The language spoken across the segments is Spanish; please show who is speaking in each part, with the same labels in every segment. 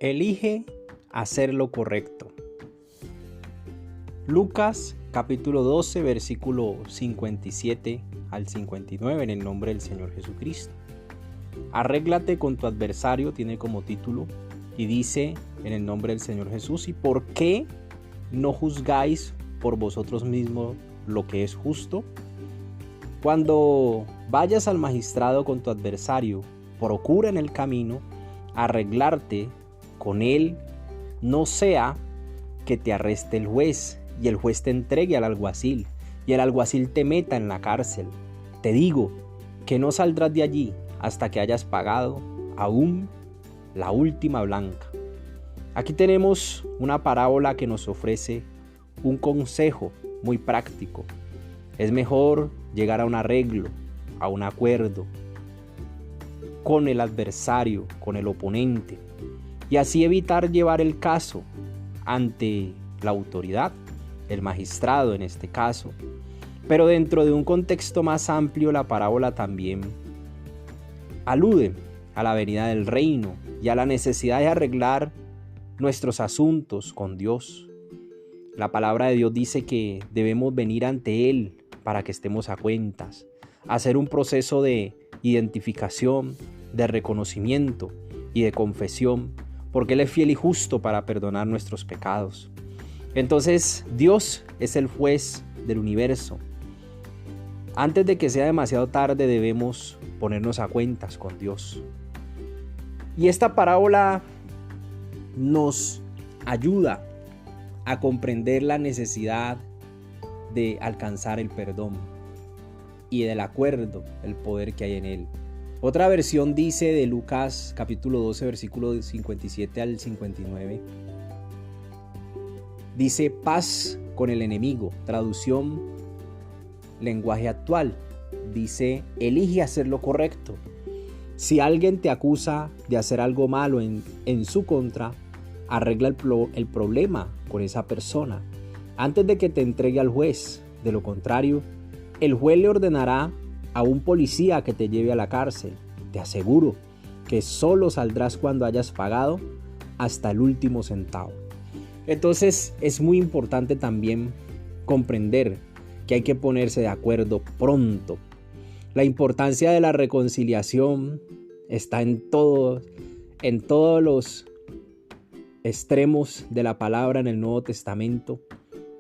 Speaker 1: Elige hacer lo correcto. Lucas capítulo 12 versículo 57 al 59 en el nombre del Señor Jesucristo. Arréglate con tu adversario tiene como título y dice en el nombre del Señor Jesús: ¿y por qué no juzgáis por vosotros mismos lo que es justo? Cuando vayas al magistrado con tu adversario, procura en el camino arreglarte con él, no sea que te arreste el juez y el juez te entregue al alguacil y el alguacil te meta en la cárcel. Te digo que no saldrás de allí hasta que hayas pagado aún la última blanca. Aquí tenemos una parábola que nos ofrece un consejo muy práctico. Es mejor llegar a un arreglo, a un acuerdo con el adversario, con el oponente, y así evitar llevar el caso ante la autoridad, el magistrado en este caso. Pero dentro de un contexto más amplio, la parábola también alude a la venida del reino y a la necesidad de arreglar nuestros asuntos con Dios. La palabra de Dios dice que debemos venir ante Él para que estemos a cuentas, hacer un proceso de identificación, de reconocimiento y de confesión, porque Él es fiel y justo para perdonar nuestros pecados. Entonces, Dios es el juez del universo. Antes de que sea demasiado tarde, debemos ponernos a cuentas con Dios. Y esta parábola nos ayuda a comprender la necesidad de alcanzar el perdón y del acuerdo, el poder que hay en él. Otra versión dice de Lucas capítulo 12 versículo 57 al 59. Dice: paz con el enemigo. Traducción lenguaje actual. Dice: elige hacer lo correcto. Si alguien te acusa de hacer algo malo en su contra, arregla el problema con esa persona antes de que te entregue al juez. De lo contrario, el juez le ordenará a un policía que te lleve a la cárcel. Te aseguro que solo saldrás cuando hayas pagado hasta el último centavo. Entonces es muy importante también comprender que hay que ponerse de acuerdo pronto. La importancia de la reconciliación está en todos los extremos de la palabra en el Nuevo Testamento,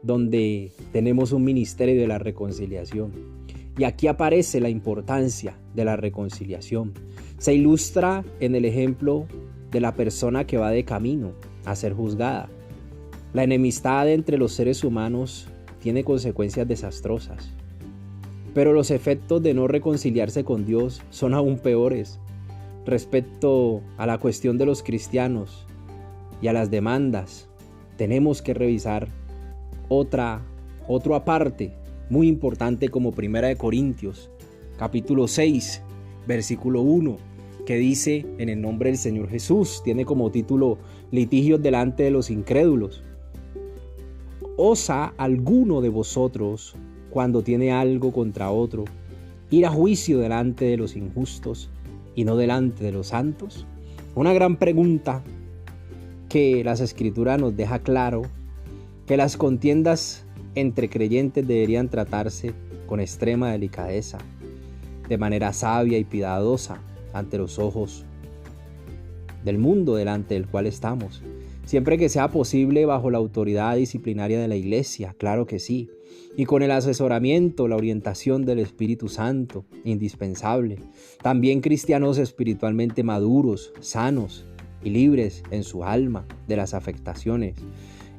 Speaker 1: donde tenemos un ministerio de la reconciliación. Y aquí aparece la importancia de la reconciliación. Se ilustra en el ejemplo de la persona que va de camino a ser juzgada. La enemistad entre los seres humanos tiene consecuencias desastrosas, pero los efectos de no reconciliarse con Dios son aún peores. Respecto a la cuestión de los cristianos y a las demandas, tenemos que revisar otro aparte muy importante, como 1 Corintios capítulo 6 versículo 1, que dice en el nombre del Señor Jesús, tiene como título: litigios delante de los incrédulos. ¿Osa alguno de vosotros, cuando tiene algo contra otro, ir a juicio delante de los injustos y no delante de los santos? Una gran pregunta que las Escrituras nos deja claro que las contiendas entre creyentes deberían tratarse con extrema delicadeza, de manera sabia y piadosa ante los ojos del mundo delante del cual estamos. Siempre que sea posible, bajo la autoridad disciplinaria de la Iglesia, claro que sí, y con el asesoramiento, la orientación del Espíritu Santo, indispensable. También cristianos espiritualmente maduros, sanos y libres en su alma de las afectaciones,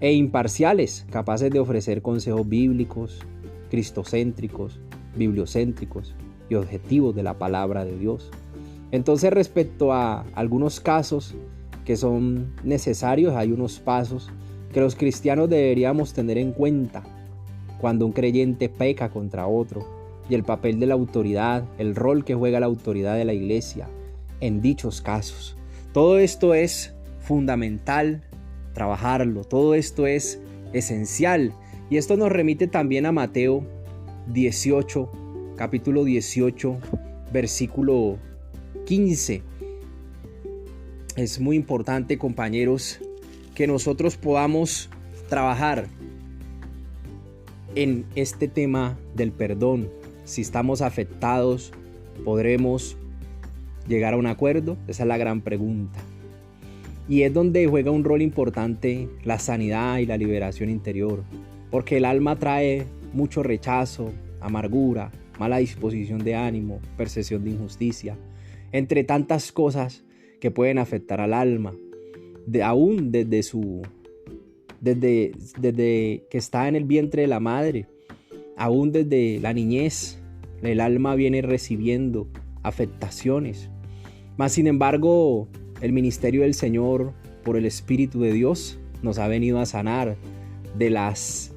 Speaker 1: e imparciales, capaces de ofrecer consejos bíblicos, cristocéntricos, bibliocéntricos y objetivos de la palabra de Dios. Entonces, respecto a algunos casos que son necesarios, hay unos pasos que los cristianos deberíamos tener en cuenta cuando un creyente peca contra otro, y el papel de la autoridad, el rol que juega la autoridad de la Iglesia en dichos casos. Todo esto es fundamental trabajarlo, todo esto es esencial, y esto nos remite también a Mateo 18, capítulo 18, versículo 15, es muy importante, compañeros, que nosotros podamos trabajar en este tema del perdón. Si estamos afectados, ¿podremos llegar a un acuerdo? Esa es la gran pregunta. Y es donde juega un rol importante la sanidad y la liberación interior, porque el alma trae mucho rechazo, amargura, mala disposición de ánimo, percepción de injusticia, entre tantas cosas que pueden afectar al alma, aún desde que está en el vientre de la madre, aún desde la niñez, el alma viene recibiendo afectaciones. Mas sin embargo, el ministerio del Señor, por el Espíritu de Dios, nos ha venido a sanar de las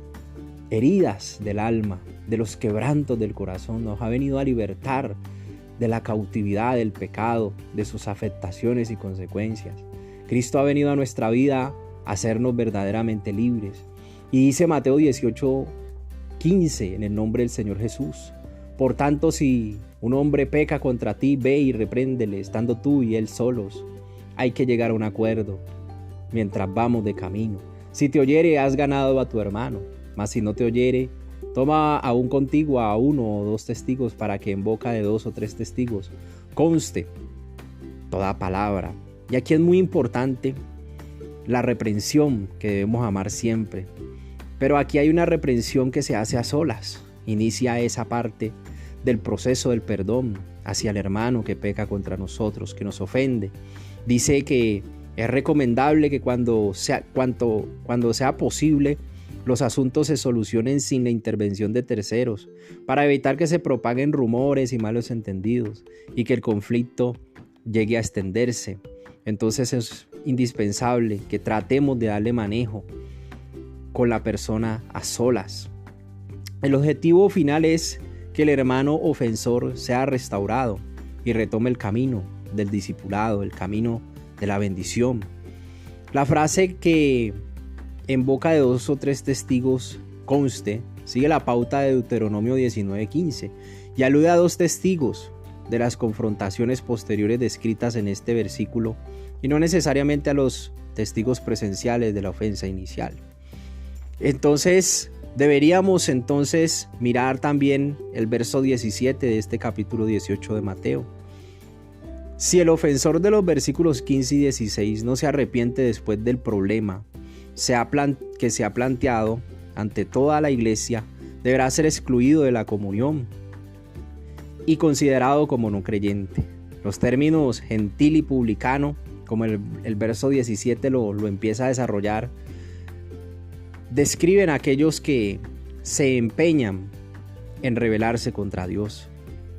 Speaker 1: heridas del alma, de los quebrantos del corazón, nos ha venido a libertar de la cautividad del pecado, de sus afectaciones y consecuencias. Cristo ha venido a nuestra vida a hacernos verdaderamente libres. Y dice Mateo 18:15, en el nombre del Señor Jesús: por tanto, si un hombre peca contra ti, ve y repréndele, estando tú y él solos. Hay que llegar a un acuerdo mientras vamos de camino. Si te oyere, has ganado a tu hermano, mas si no te oyere, toma aún contigo a 1 o 2 testigos, para que en boca de 2 o 3 testigos conste toda palabra. Y aquí es muy importante la reprensión, que debemos amar siempre. Pero aquí hay una reprensión que se hace a solas. Inicia esa parte del proceso del perdón hacia el hermano que peca contra nosotros, que nos ofende. Dice que es recomendable que cuando sea posible, los asuntos se solucionen sin la intervención de terceros, para evitar que se propaguen rumores y malos entendidos y que el conflicto llegue a extenderse. Entonces es indispensable que tratemos de darle manejo con la persona a solas. El objetivo final es que el hermano ofensor sea restaurado y retome el camino del discipulado, el camino de la bendición. La frase que en boca de 2 o 3 testigos conste sigue la pauta de Deuteronomio 19:15 y alude a 2 testigos de las confrontaciones posteriores descritas en este versículo, y no necesariamente a los testigos presenciales de la ofensa inicial. Entonces deberíamos mirar también el verso 17 de este capítulo 18 de Mateo. Si el ofensor de los versículos 15 y 16 no se arrepiente después del problema que se ha planteado ante toda la iglesia, deberá ser excluido de la comunión y considerado como no creyente. Los términos gentil y publicano, como el verso 17 lo empieza a desarrollar, describen a aquellos que se empeñan en rebelarse contra Dios.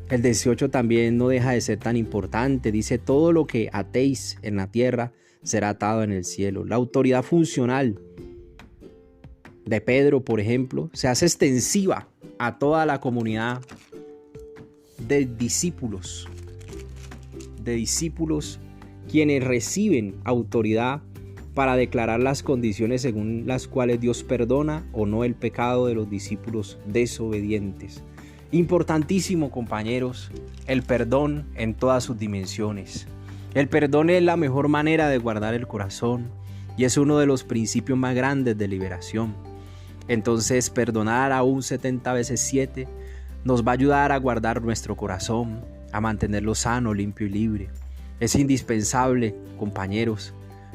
Speaker 1: El 18 también no deja de ser tan importante. Dice: todo lo que atéis en la tierra será atado en el cielo. La autoridad funcional de Pedro, por ejemplo, se hace extensiva a toda la comunidad de discípulos quienes reciben autoridad para declarar las condiciones según las cuales Dios perdona o no el pecado de los discípulos desobedientes. Importantísimo, compañeros, el perdón en todas sus dimensiones. El perdón es la mejor manera de guardar el corazón y es uno de los principios más grandes de liberación. Entonces, perdonar aún 70 veces 7 nos va a ayudar a guardar nuestro corazón, a mantenerlo sano, limpio y libre. Es indispensable, compañeros,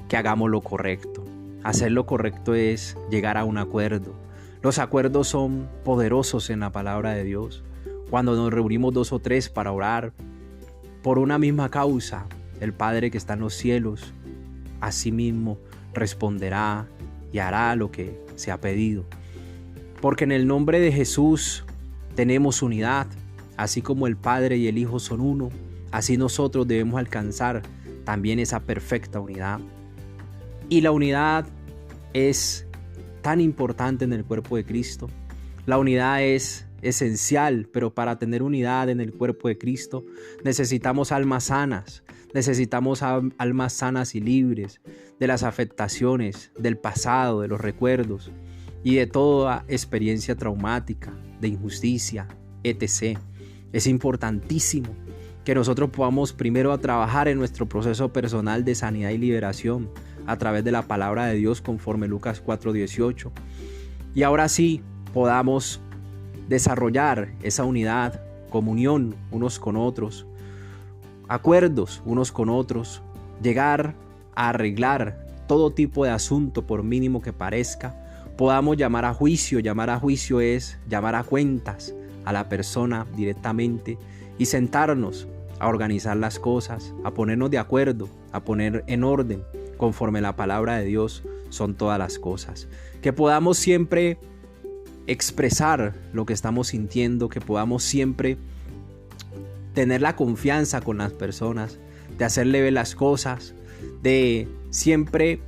Speaker 1: que hagamos lo correcto. Hacer lo correcto es llegar a un acuerdo. Los acuerdos son poderosos en la palabra de Dios. Cuando nos reunimos 2 o 3 para orar por una misma causa, el Padre que está en los cielos, asimismo responderá y hará lo que se ha pedido. Porque en el nombre de Jesús tenemos unidad. Así como el Padre y el Hijo son uno, así nosotros debemos alcanzar también esa perfecta unidad. Y la unidad es tan importante en el cuerpo de Cristo. La unidad es esencial, pero para tener unidad en el cuerpo de Cristo necesitamos almas sanas, necesitamos almas sanas y libres de las afectaciones del pasado, de los recuerdos y de toda experiencia traumática, de injusticia, etc. Es importantísimo que nosotros podamos primero trabajar en nuestro proceso personal de sanidad y liberación a través de la palabra de Dios conforme Lucas 4:18. Y ahora sí podamos desarrollar esa unidad, comunión unos con otros, acuerdos unos con otros, llegar a arreglar todo tipo de asunto por mínimo que parezca. Podamos llamar a juicio. Llamar a juicio es llamar a cuentas a la persona directamente y sentarnos a organizar las cosas, a ponernos de acuerdo, a poner en orden conforme la palabra de Dios son todas las cosas. Que podamos siempre expresar lo que estamos sintiendo, que podamos siempre tener la confianza con las personas, de hacerle ver las cosas, de siempre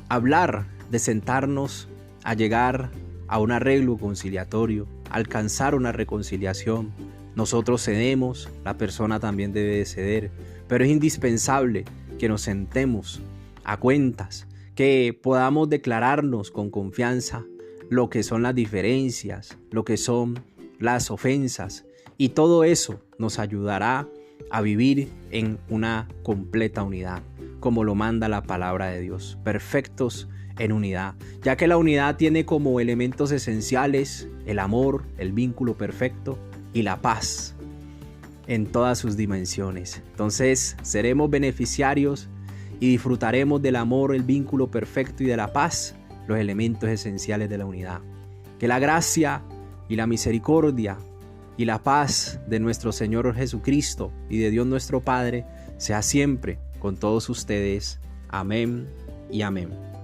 Speaker 1: hablar, de sentarnos a llegar a un arreglo conciliatorio, alcanzar una reconciliación. Nosotros cedemos, la persona también debe de ceder, pero es indispensable que nos sentemos a cuentas, que podamos declararnos con confianza lo que son las diferencias, lo que son las ofensas, y todo eso nos ayudará a vivir en una completa unidad, como lo manda la palabra de Dios, perfectos en unidad, ya que la unidad tiene como elementos esenciales el amor, el vínculo perfecto y la paz en todas sus dimensiones. Entonces seremos beneficiarios y disfrutaremos del amor, el vínculo perfecto y de la paz, los elementos esenciales de la unidad. Que la gracia y la misericordia y la paz de nuestro Señor Jesucristo y de Dios nuestro Padre sea siempre con todos ustedes. Amén y amén.